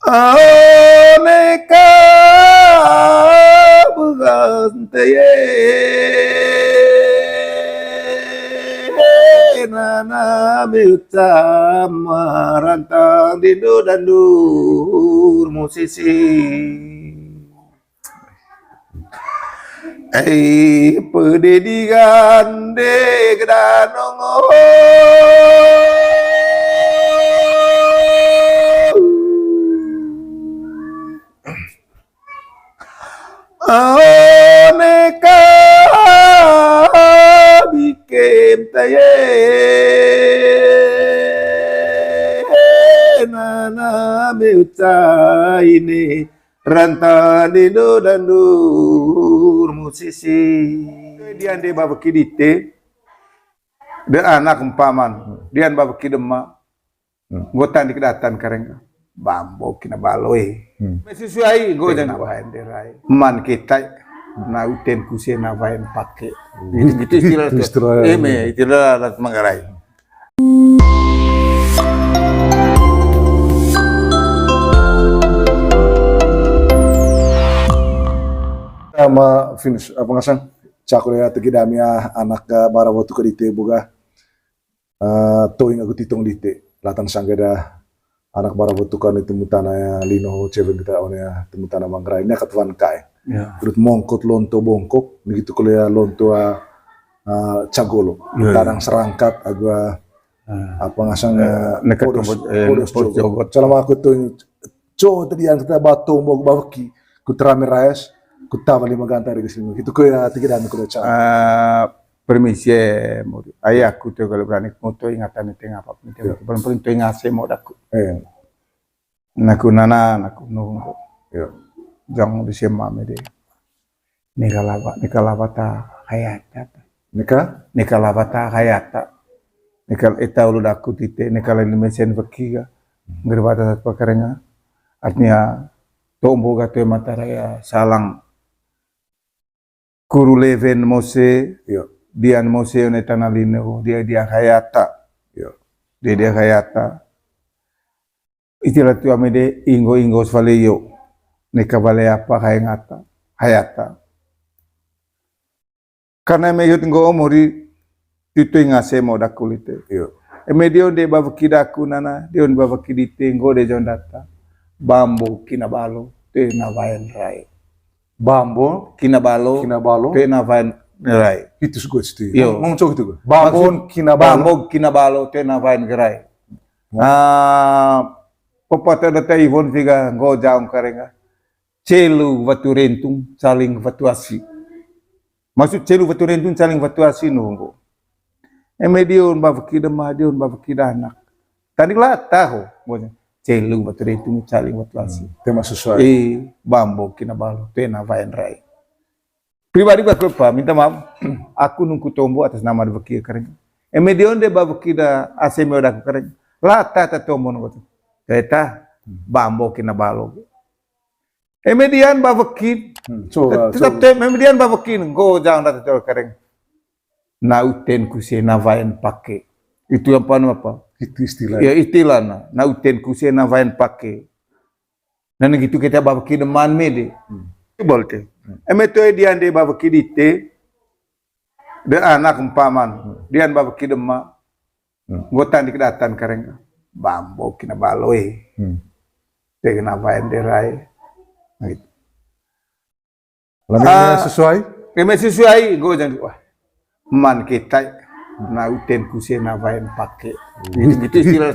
Aneka bugantaye nana miutam marantang dindu dandur musisi pededigan de gedanongo aneka bikin taye nana meuta ini rantan dindo dandur musisi dian de babaki dite de anak empaman dian babaki demak gotan di kedatan kareng bambo kina baloi sesuai go jangan apain derai man kita na uten kuse na vain pake gitu istilah istilah alat manggarai sama finish apa ngasang cakulia tegi damia anak barawotu ke dite boga toing aku titung dite latan sanggeda anak barawotu kan itu mutana lino cewek kita onya temutana mangrai ini katuan kai urut mongkot lonto bongkok begitu kuliah lonto cagolo tanang serangkat agua apa ngasang podos selama aku tuh co tadi yang kita batu mau bawaki kutrame rayas kutava lima ganta dari sini itu kuya tiga dan kuda ca permisi ayahku tuh kalau berani moto ingatan itu ngapa paling tuh ngase mau daku naku nana naku nunggu jangan disema mede nikalabata hayata nikalabata hayata nikal eta ulu daku tite nikal ini mesin bekiga ngerbata sat pakarenga artinya tombo gato mataraya salang kuru leven mose dian mose one tanalino dia hayata dia hayata itilah tu amede ingo svaleyo neka vale apa hayata karena meyut ngo omori titu ngase mo dakulite medio de bavkidaku nana dion bavkidite ngo de jondata bambo kinabalo te na vaen rai bambo kinabalo te na vaen rai itu sugot itu ngomong cok itu bambo kinabalo te na vaen rai popata data ivon figa ngo jaung karenga celu watu rentung saling watu asi maksud celu watu rentung saling watu asi nunggu emedion bavki dema dion bavki danak tadi lah tahu celu watu rentung saling watu asi tema sesuai bambo kinabalo tena vaen rai pribadi berkelpa minta maaf aku nunggu tombo atas nama bavki kareng emedion de bavki da aseme odak kareng lah ta tombo nunggu Eta bambo kinabalo. Emedian bawakin. Tetap emedian bawakin. Go jangan datang kareng. Nauten kuse navain pake. Itu yang apa? Itu istilah. Ya istilah na. Nauten kuse navain pake. Dan gitu kita bawakin deman mede. Bolte. Emeto dian de bawakin ite. De anak empaman. Dian bawakin demak. Gotan di kedatan kareng. Bambo kinabaloi te kenapa enderai gitu lalu sesuai go jangan wah man kita na uten kuse na vain pake gitu istilah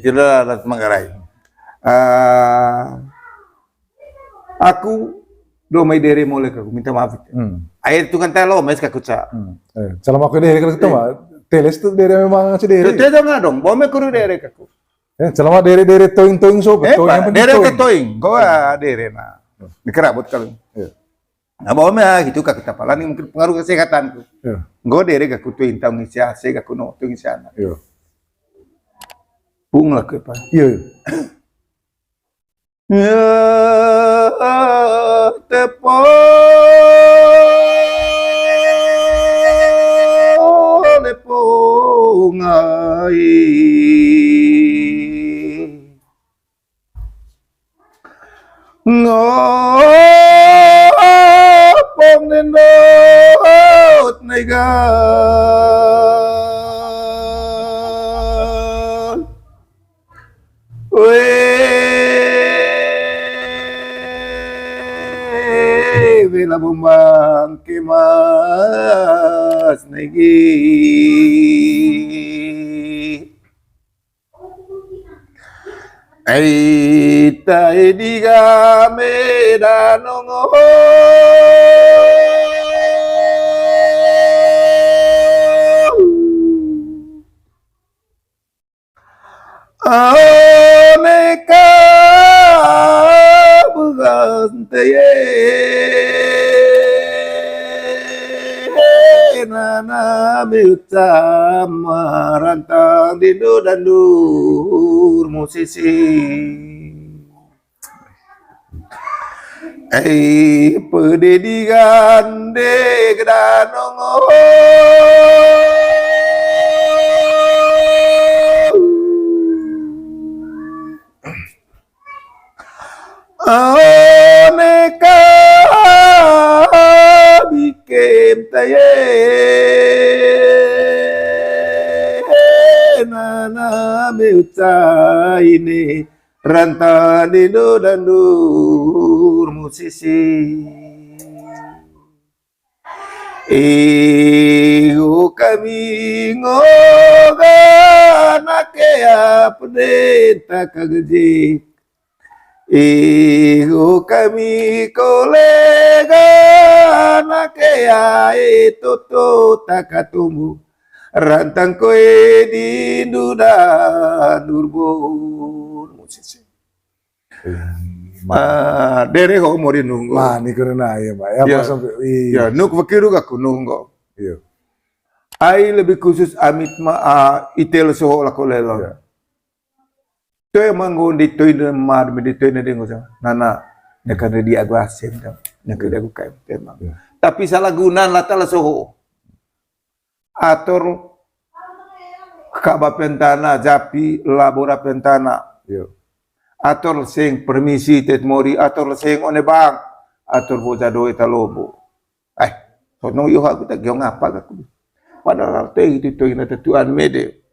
istilah alat manggarai aku do mai dere mulai aku minta maaf air itu kan telo mes kakuca salam aku dere kalau ketemu teles tuh dere memang si dere. Itu jangan dong, bome kuru dere kaku. Selama dere toing so, dere ke toing, gua dere na. Dikerabut kalau. Nah bome gitu kak kita palan mungkin pengaruh kesehatanku. Gua dere kaku toing tahu ngisi AC kaku no toing ngisi anak. Pung lah ke apa? Tepo. Ngai ngopong nenot negal we vela bumbang kemas negi Aita diga medanongo Aneka buganteye nana meuta marantang dindo dandur musisi pededigan de gdanongo aneka bikin taye nana meuta ini rantan dindo dandur musisi ego kami ngoga nakea pendeta kagejik ego kami kolega nakea toto takatumbu rantang koe di duda durbon musisi dere ho mori nunggo Mani karena ya Pak ya, Ya. Pak, sampai ya nuk wakiru aku nunggo iya. ai lebih khusus amit itel soho lako lelo Ya. to mango di toy de mar di toy de ngosa nana nekane di aku asen dam nekane aku kayak temang Ya. tapi salah guna latala soho ator kaba pentana japi labora pentana Iya. ator sing permisi tet mori ator sing one bang ator boja do eta lobo sono yo aku tak gyong apa aku padahal teh itu na tuan mede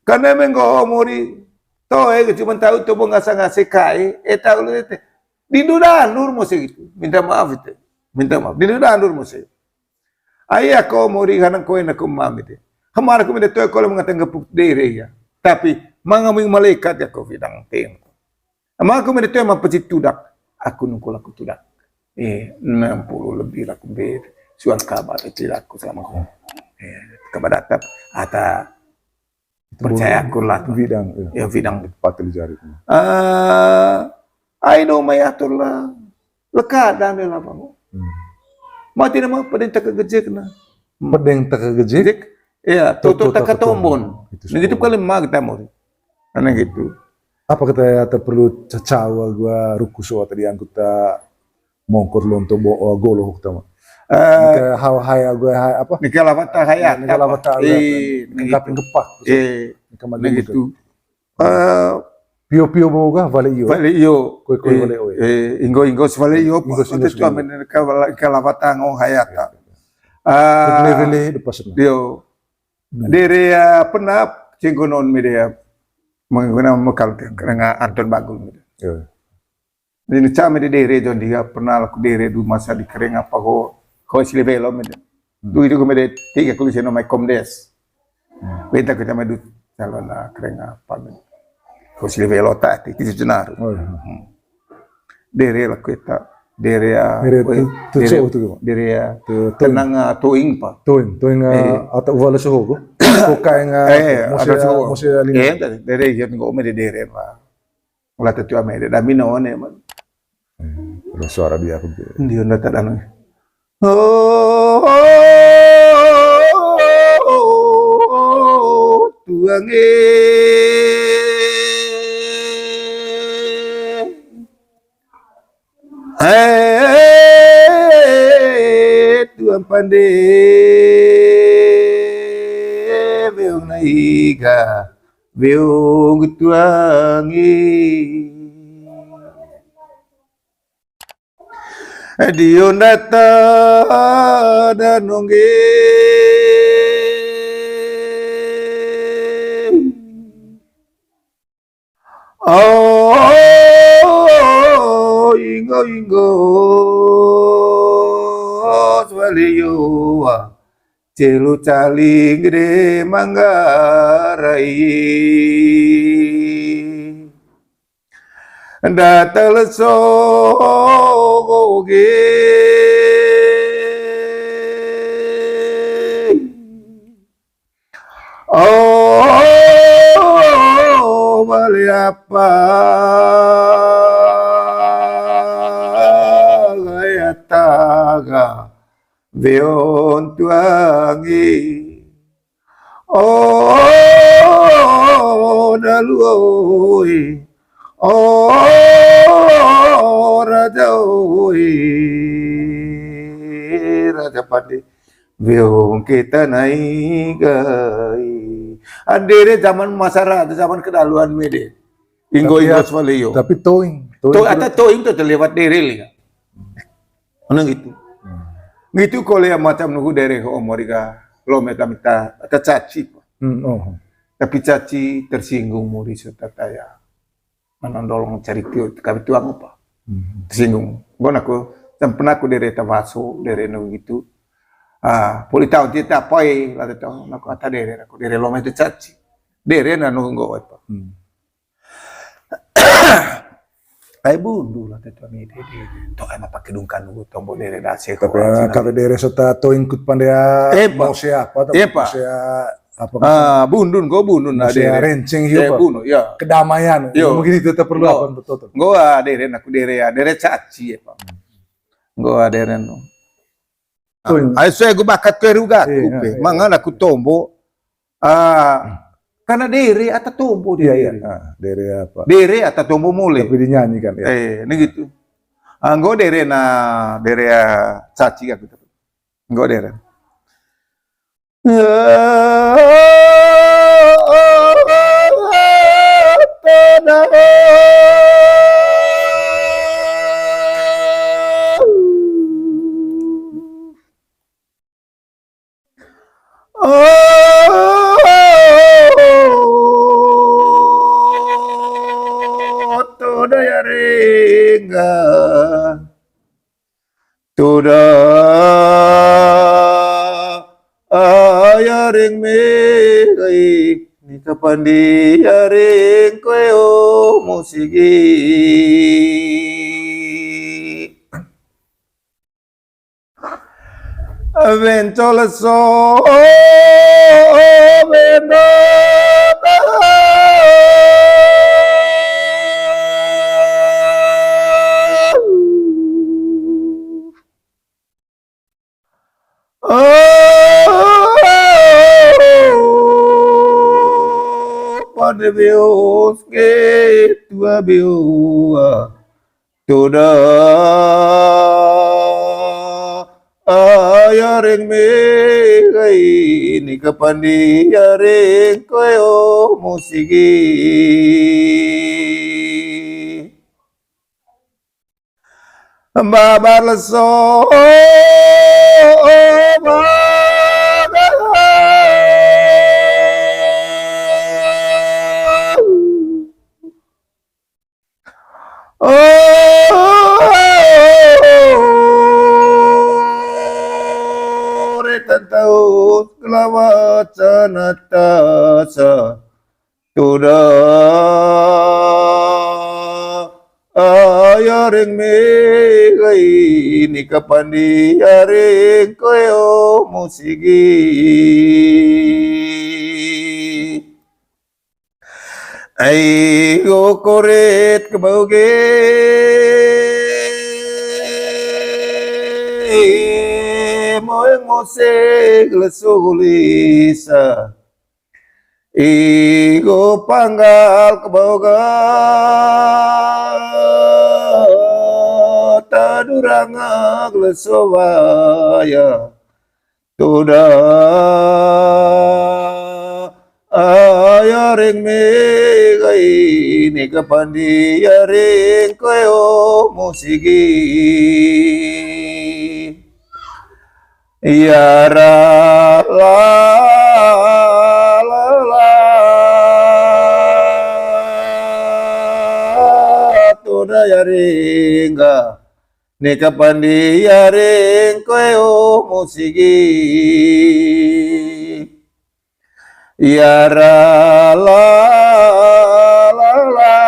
karena menggo mori to cuma tahu to ngasa ngase kai eta ulete didudan nur mo segitu minta maaf itu minta maaf didudan nur mo se ayah ko mori hanang ko na kumamite hamara ko mede to ko mengatakan gepuk dere ya tapi mangaming malaikat ya ko vidang tem ama ko mede to mapecit tudak aku nungkul aku tudak 60 lebih aku ber suan kabar itu aku sama ko kabadatap ata percaya aku lah Bidang ya vidang patil jari. I know may atur lah lekat dan lah bang mati nama pedenta kegejek na Pedeng takagejek. ya toto Toto takatombon Itu begitu kali mag tamo karena gitu Apa kata ya perlu cacawa gua rukuso tadi anggota mongkor lonto bo golo hukta mah. Kayak haya gua apa? nikalawata hayat Nikalawata ngapin gepak. nah gitu Pio boga vale iyo. vale iyo Koi vale oi. ingo vale iyo Ingos itu cuma nikalawata ngong hayata Vele depas na. Dio dere pernah cengkonon media menggunakan mekal karena Anton Bagul Iya. ini cama di dere John dia pernah aku dere du masa di kering apa ko silevelo media du itu ko media tiga kulis no mai komdes beta ko cama du calon kering apa media ko silevelo tati itu jenar Oh, iya. dere la kita dere dere tenang toing pa Toing atau wala sa hogo. Ko kaya nga mo siya lini. dere yun ko me dere pa wala tatu ame da minone man Ada suara dia aku. hindi yun natadano tuang tuang pande beong naiga beong tuangi Dion data dan nungge oh ingo ingo swaliyo celu caling gede Manggarai datal sogoge oh bali apa gaya taga veon tuangi oh daluoi oh raja oi raja pati veon kita naik gai adere zaman masyarakat zaman kedaluan mede inggo Tapi inggo ya- swaliyo Tapi towing. to ata toing to terlewat dere liga ano gitu gitu kalau yang macam nunggu dere ho omoriga lo meta ata caci Oh. tapi caci tersinggung muri tataya manondolong cari tio kami tuang apa tersinggung gon aku sampai aku dere tavaso dere nunggu gitu puli tahu dia tak poi lah tahu aku ata dere aku dere lo meta caci dere na nunggu apa ay bundu lah teto ni dede to ay mapakidungkan nunggu tombo dere dase ko Tapi kalau daerah serta towing kut pandai Epa. mau siapa? Epa. Apa? bundun go bundun na Saya dere renceng ya hiup. bundu ya Kedamaian. Yo. Mungkin itu tetap perlu Yo. apa betul. go dere naku dere ya dere caci ya pak go dere no Towing. ay so go bakat ko ruga Iya, kupe iya. mangala ku tombo karena dere ata tombo Iya dere iya. Daerah apa? dere ata tombo mule Tapi dinyanyikan ya. ini gitu go dere na dere caci aku gitu go dere Toda ya ringa Toda ayaring megai ni kapandi yaring kweo musigi Aventol so pada Deus que tua beua toda ayaring megai ni kapandi yaring koyo musigi babar leso Tahu kelawatan atasa Toda ayaring megai ni kapandi yaring koyo musigi ay gokoret kabauge moeng moseg lesulisa Igo panggal keboga taduranga glesowaya toda ayaring megai ni kapandi yaring koyo musigi yara la la la toda yaringa ni kapandi yaring koyo musigi yara la la la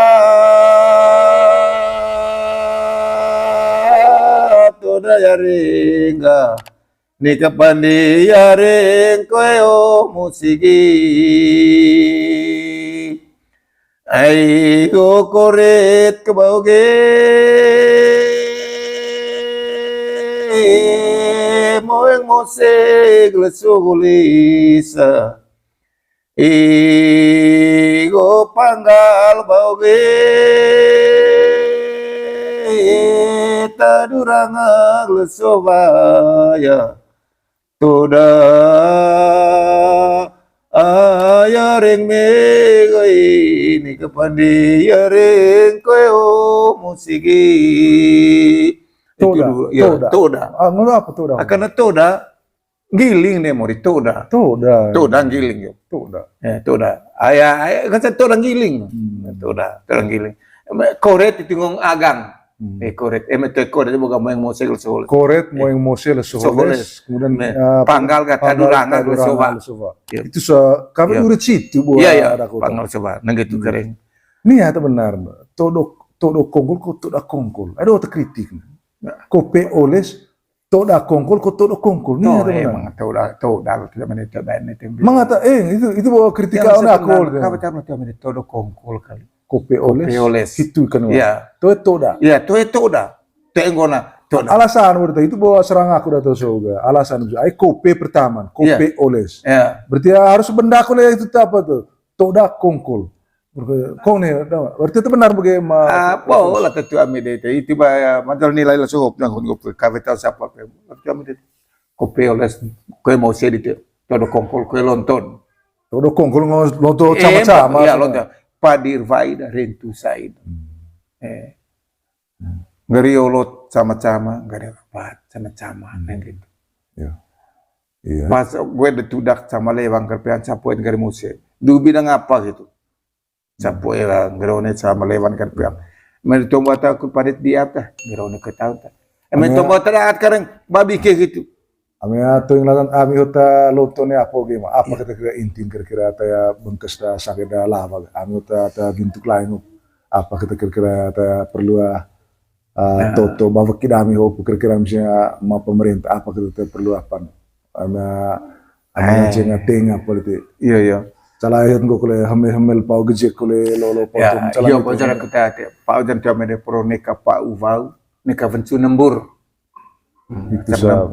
toda yaringa ni kapandi yaring koyo musigi ai go koret kabauge moeng moseg lesugulisa Igo panggal bauge taduranga lesobaya toda ayaring megoi ni kapandi yaring koyo musigi toda. Ngono apa toda? Akan toda giling nih mau ditoda. Toda giling yo. Toda. Ayah kan toda giling. Toda giling. Koret itu ngong agang. Koret. Koret itu bukan moeng mosel soholes. Koret moeng mosel soholes. Kemudian panggal kata duranga soba. Itu kami udah situ buat ada kota. Panggal soba. Nang gitu kering. Nih ya benar. Todo kongkol kok toda kongkol. Ada otak kritik. Kope oles toda kongkol kok toda kongkol. Nih ada benar. Toda tidak menit ben itu. Mengata itu bawa kritika ona akol. Kau tahu menit toda kongkol kali. Kope oles. Itu kan. Ya. Toda. Ya, toda. Tenggona. Alasan berarti itu bawa serang aku datang soga. Alasan itu. Kope pertama. Kope oles. Ya. Berarti harus benda aku itu apa tuh? Toda kongkol. Kau nih, berarti itu benar bagaimana? Lah tentu kami itu macam nilai lah cukup nang kau kapital siapa kau kami itu kopi oles kau mau sih itu todo kongkol kau lonton lonton sama-sama ya lonton padir faida rentu said ngeriolot sama-sama nggak ada apa sama-sama neng gitu pas gue detudak sama lewang kerpean sapuin gari musik dubi nang apa gitu sapu era ngerone sama lewan kan piang. Mentomba ta aku parit di apa? Ngerone ke tahun ta. Mentomba ta karang babi ke gitu. Ame ato yang lalan ami hota lotone apa gema? Apa kira-kira intin kira-kira ta ya bengkes da sakit da lava. Ami hota ta gintuk lain apa kira-kira ta perlu toto bawa kidami ho kira-kira misalnya ma pemerintah apa kira-kira perlu apa? Ama jenga tenga politik. Iya. Calayan go kule hamil pau gejek kule lolo pau calayan. Yo bojara kita pau jan tiap mede pro neka pa uvau neka vencu nembur.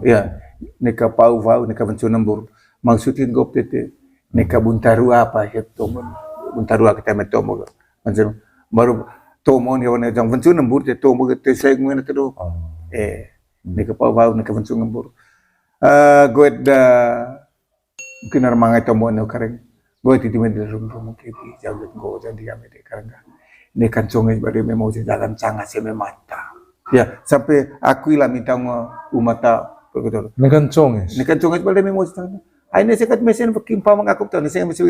Ya neka pa uvau neka vencu nembur. Maksudin go tete neka buntaru apa itu buntaru kita metomo. Macam baru tomon ya wana jang vencu nembur te tomo te saya ngene tedo. Neka pa uvau neka vencu nembur. Gue da mungkin armangai tomo no kareng. Gue tiba-tiba di rumah kepi jaga gue jadi kami deh karena ini kan congeng pada memang jalan sangat sememata ya sampai aku lah minta umata begitu ini kan congeng pada memang jalan ini sekat mesin berkimpa mengaku tahu saya mesti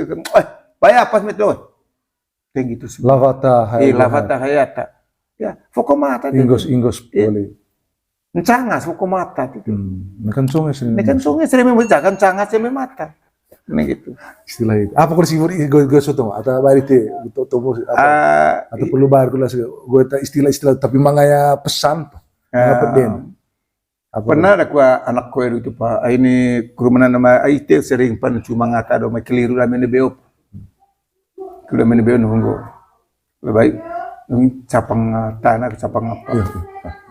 bayar apa metode tinggi itu semua lavata hayata ya fokomata ingos boleh cangas fokomata itu ini kan congeng sering memang jalan sangat sememata ini gitu istilah itu apa kursi gue soto atau barite tomo atau perlu bar kulas gue istilah tapi mangaya pesan peden pernah ada anak kue itu pak ini kerumunan nama IT sering pan cuma ngata do keliru lah menebeo sudah menebeo nunggu lebih baik capang tanah capang apa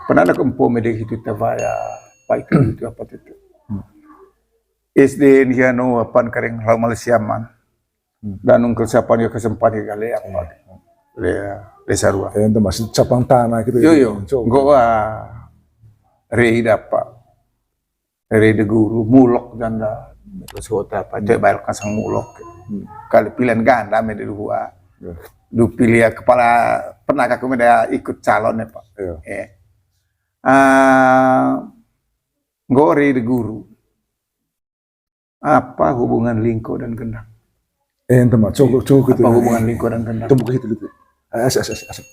pernah ada kempo medek itu tavaya pak itu apa itu SD dia no apan kareng hal Malaysia man dan ungkel siapan ya kesempatan kali apa desa rua itu masih capang tanah gitu yo goa rei dapat rei de guru mulok janda kota apa dia bayar kasang mulok kali pilihan ganda me di dua Dupilih ya kepala pernah kemudian ikut calon ya Pak. Iya. Gori di guru. Apa hubungan Lingko dan Gendang? Ente mah, cukup itu. Apa hubungan Lingko dan Gendang? Tembuk itu. Asik.